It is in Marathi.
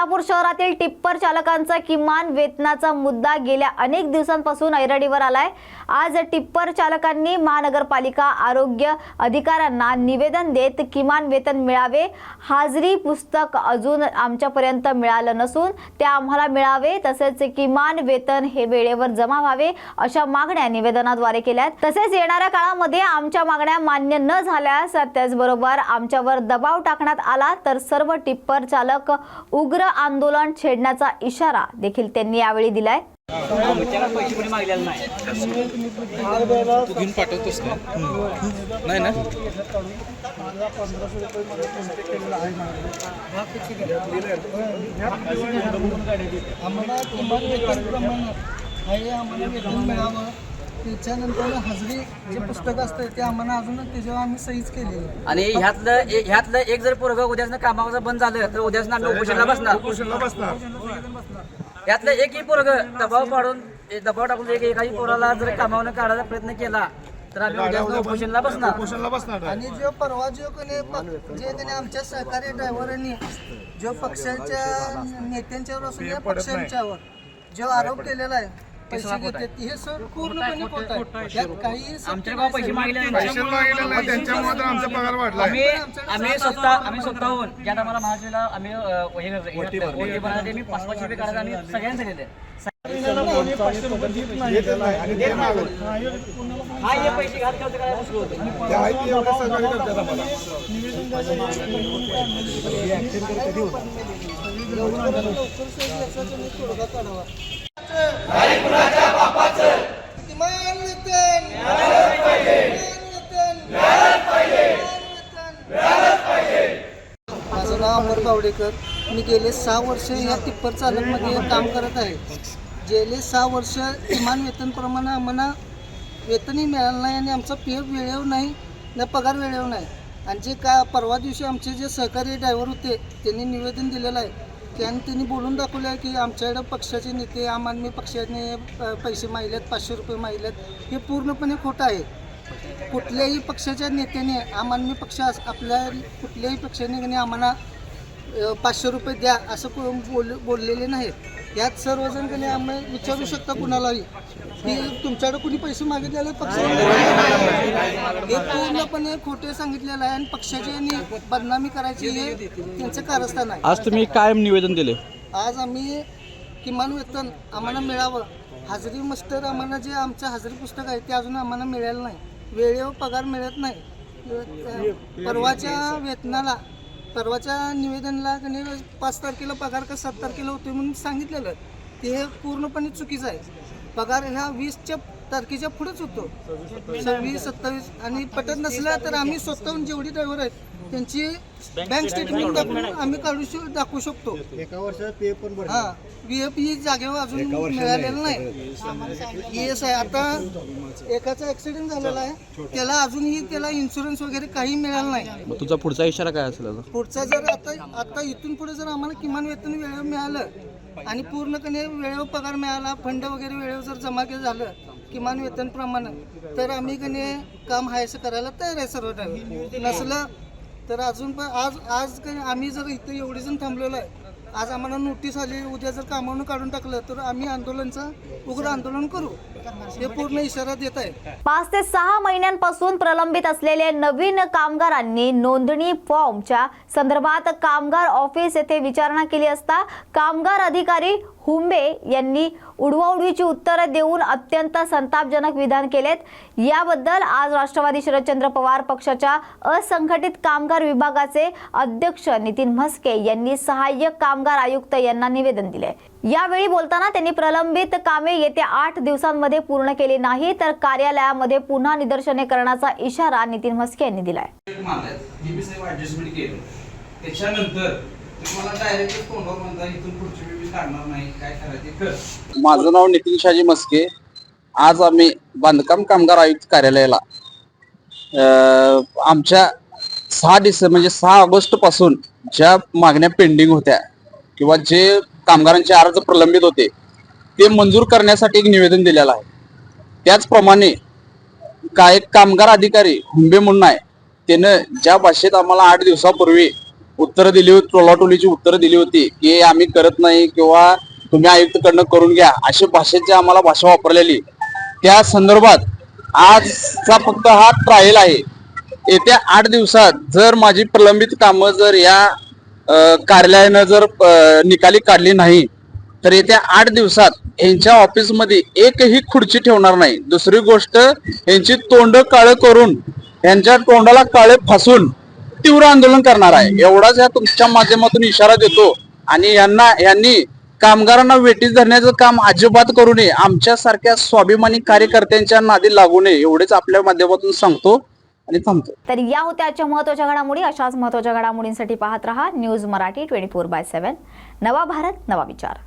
कोल्हापूर शहरातील टिप्पर चालकांचा किमान वेतनाचा मुद्दा गेल्या अनेक दिवसांपासून ऐरणीवर आलाय। आज टिप्पर चालकांनी महानगरपालिका आरोग्य अधिकाऱ्यांना निवेदन देत किमान वेतन मिळावे, हाजरी पुस्तक अजून आमच्यापर्यंत मिळालं नसून ते आम्हाला मिळावे, तसेच किमान वेतन हे वेळेवर जमा व्हावे अशा मागण्या निवेदनाद्वारे केल्या आहेत। तसेच येणाऱ्या काळामध्ये आमच्या मागण्या मान्य न झाल्यास त्याचबरोबर आमच्यावर दबाव टाकण्यात आला तर सर्व टिप्पर चालक उग्र आंदोलन छेडण्याचा इशारा देखील त्यांनी यावेळी दिलाय। पैसे कोणी मागलेले नाही तू घेऊन पाठवतोस ना नाही ना आम्हाला किमान वेतन प्रमाणात आहे, आम्हाला वेतन मिळावं। त्याच्यानंतर हजरी जे पुस्तक असतं ते आम्हाला अजून त्याच्यावर आम्ही सहीच केली आणि ह्यातलं एक जर पोरगा उद्याच कामाचं बंद झालं तर उद्याच आम्ही उपोषणाला बसणार। यातलं एकही पोरगं दबाव टाकून एखादी पोराला जर कामावून काढायचा प्रयत्न केला तर आम्ही उद्या उपोषणाला बसणार। आणि जो परवा जे कोणी आमच्या सहकारी ड्रायव्हरांनी जो पक्षाच्या नेत्यांच्यावर असून या पक्षांच्यावर जो आरोप केलेला आहे पैसे घेते हे सर पूर्णपणे खोटं आहे। यात काही आमच्या पैसे मागले नाही, त्यांच्यामुळे आमचा पगार वाढला। आम्ही स्वतःहून ज्या आम्हाला महाराष्ट्राला आम्ही मी 500 रुपये काढायला आम्ही सगळ्यांनी दिलेले पैसे घात करायला बसलो काढावा। किमान माझं नाव अमर बावडेकर। मी गेले 6 वर्ष या टिप्पर चालकमध्ये काम करत आहे। गेले 6 वर्ष किमान वेतन प्रमाणे आम्हाला वेतनही मिळालं नाही आणि आमचा पीएफ वेळेवर नाही ना पगार वेळेवर नाही। आणि जे परवा दिवशी आमचे जे सहकारी ड्रायव्हर होते त्यांनी निवेदन दिलेलं आहे त्यांनी बोलून दाखवलं आहे की आमच्याकडं पक्षाचे नेते आम आदमी पक्षाने पैसे मागलेत, 500 रुपये मागलेत। हे पूर्णपणे खोटं आहे। कुठल्याही पक्षाच्या नेत्याने आम आदमी पक्ष आपल्या कुठल्याही पक्षाने आम्हाला 500 रुपये द्या असं बोललेले नाहीत। यात सर्वजण आम्ही विचारू शकता कुणालाही की तुमच्याकडे कुणी पैसे मागितलेले पक्ष हे पूर्णपणे खोटे सांगितलेलं आहे आणि पक्षाची बदनामी करायची हे त्यांचं कारस्थान आहे। आज तुम्ही काय निवेदन दिले? आज आम्ही किमान वेतन आम्हाला मिळावं, हाजरी मस्टर आम्हाला जे आमचं हाजरी पुस्तक आहे ते अजून आम्हाला मिळालं नाही, वेळेवर पगार मिळत नाही। परवाच्या निवेदनाला 5 तारखेला पगार का 7 तारखेला होते म्हणून सांगितलेलं ते पूर्णपणे चुकीचं आहे। पगार ह्या 20 तारखेच्या पुढेच होतो, 26, 27 आणि पटत नसल्या तर आम्ही स्वतःहून जेवढी ड्रायव्हर आहेत त्यांची बँक स्टेटमेंट आम्ही दाखवू शकतो। एका वर्षात पे पण भरले। हां, VFE जागेवर अजून मिळालेलं नाही। ES आहे आता एकाचा ॲक्सिडेंट झालेला आहे त्याला अजूनही त्याला इन्शुरन्स वगैरे काही मिळालं नाही। मग तुझा पुढचा इशारा काय असेल? पुढचा जर आता इथून पुढे जर आम्हाला किमान वेतन वेळेवर मिळालं आणि पूर्णपणे वेळेवर पगार मिळाला, फंड वगैरे वेळेवर जर जमा केलं झालं किमान वेतन प्रमाणे तर आम्ही काम हायचं करायला तयार आहे सर्व ड्रायव्हर। नसलं तर अजून पण आज आम्ही जर इथे एवढे जण थांबलेलो आहे, आज आम्हाला नोटीस आली, उद्या जर कामावून काढून टाकलं तर आम्ही उग्र आंदोलन करू हे पूर्ण इशारा देत आहे। 5 ते 6 महिन्यांपासून प्रलंबित असलेले नवीन कामगारांनी नोंदणी फॉर्मच्या संदर्भात कामगार ऑफिस येथे विचारणा केली असता कामगार अधिकारी हुंबे यांनी उडवाउडवीची उत्तरे देऊन अत्यंत संतापजनक विधान केलेत। याबद्दल आज राष्ट्रवादी शरदचंद्र पवार पक्षाच्या असंघटित कामगार विभागाचे अध्यक्ष नितीन म्हस्के यांनी सहाय्यक कामगार आयुक्त यांना निवेदन दिले। यावेळी बोलताना त्यांनी प्रलंबित कामे येत्या 8 दिवसांमध्ये पूर्ण केली नाही तर कार्यालयामध्ये पुन्हा निदर्शने करण्याचा इशारा नितीन म्हस्के यांनी दिलाय। माझं नाव नितीन शाजी म्हस्के। आज आम्ही बांधकाम कामगार आयुक्त कार्यालयाला आमच्या 6 ऑगस्ट पासून ज्या मागण्या पेंडिंग होत्या किंवा जे कामगारांचे अर्ज प्रलंबित होते ते मंजूर करण्यासाठी एक निवेदन दिलेलं आहे। त्याचप्रमाणे एक कामगार अधिकारी हुंबे म्हणून आहे त्यानं ज्या भाषेत आम्हाला 8 दिवसापूर्वी उत्तरं दिली होती, टोलाटोलीची उत्तरं दिली होती की आम्ही करत नाही किंवा तुम्ही आयुक्तकडनं करून घ्या, अशी भाषेची आम्हाला भाषा वापरलेली. त्या संदर्भात आजचा फक्त हा ट्रायल आहे. येत्या 8 दिवसात जर माझी प्रलंबित कामं जर या कार्यालयानं जर निकाली काढली नाही तर येत्या 8 दिवसात यांच्या ऑफिसमध्ये एकही खुर्ची ठेवणार नाही. दुसरी गोष्ट, यांची तोंड काळं करून यांच्या तोंडाला काळे फासून तीव्र आंदोलन करणार आहे. एवढाच या तुमच्या माध्यमातून इशारा देतो. आणि यांनी कामगारांना वेठीस धरण्याचं काम अजिबात करू नये, आमच्यासारख्या स्वाभिमानी कार्यकर्त्यांच्या नादी लागू नये, एवढेच आपल्या माध्यमातून सांगतो आणि थांबतो. तर या होत्या आजच्या महत्त्वाच्या घडामोडी. अशाच महत्त्वाच्या घडामोडींसाठी पाहत रहा न्यूज मराठी 24/7. नवा भारत नवा विचार.